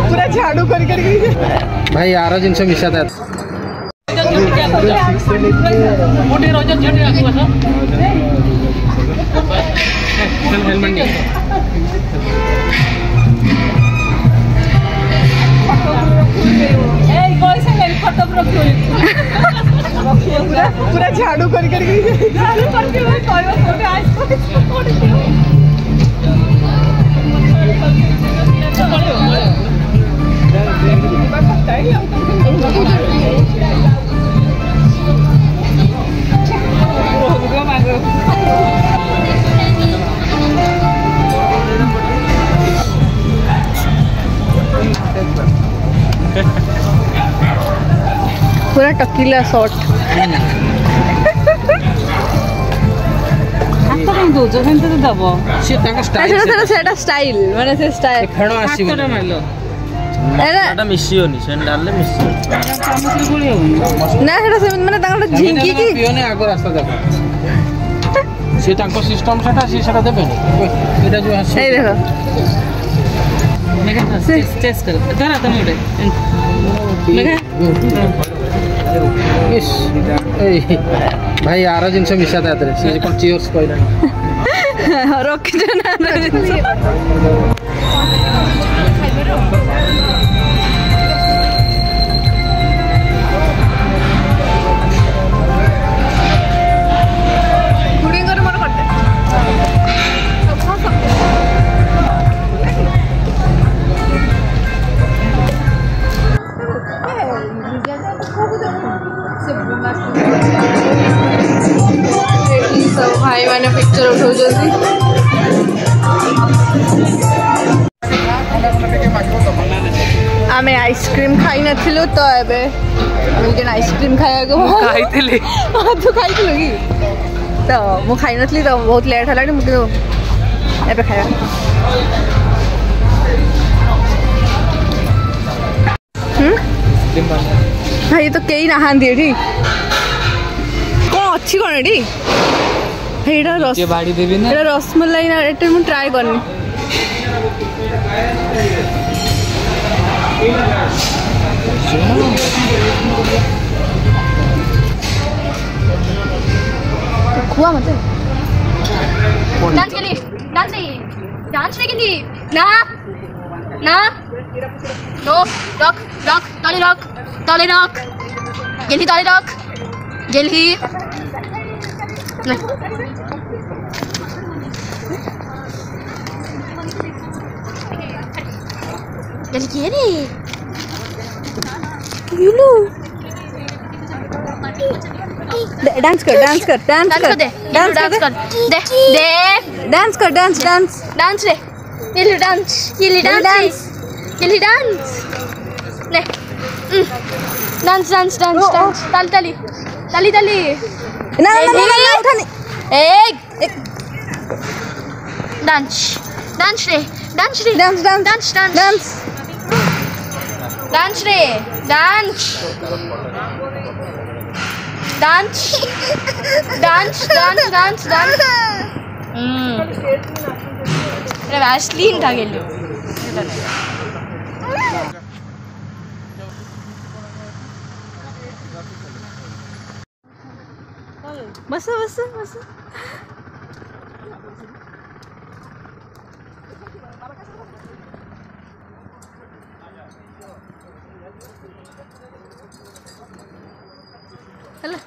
पूरा झाड़ू कर भाई यार जिनसे मिसा था पूरा झाड़ू कर पूरा टकीला शॉट स्टाइल माने से स्टाइल खेण आसी एटा मिसियोनी सेन डालले मिसियो ना एटा से माने तांका झिंकी की पियोने आगो रास्ता देखो से तांको सिस्टम सेटा देबे एटा जो आसी ए देखो मेगा टेस्ट कर धरा तुम उडे मेगा इस ए भाई यार जिनसे मिसा था तेरे से कोन चियर्स कहला रोक देना भाई मैंने पिक्चर उठाऊ जल्दी आमे आइसक्रीम खाई नथिलु तो एबे मुझे आइसक्रीम खाया गो खाइथिली तू खाइथिलु की तो मु खाई नथली तो बहुत लेट हलानी मुझे एबे खाया भाई तो कई नहान दिए ठीक कौन अच्छी कौन है डी एटा रस बाड़ी देबी ना एटा रसमलाई ना एटा मु ट्राई करनी खुआ मत डांस के लिए डांस के लिए ना ना नो रॉक रॉक ताले रॉक जल्दी ताले रॉक जल्दी जल्दी रे यूलू डांस कर डांस कर डांस कर दे डांस कर दे दे डांस कर डांस डांस डांस रे ये डांस ले डांस डांस डांस डांस ताली ना उठानी एक डांस डांस रे dance dance dance dance dance रे dance dance dance dance dance dance रे वैसलीन था गेलो बस बस बस हेलो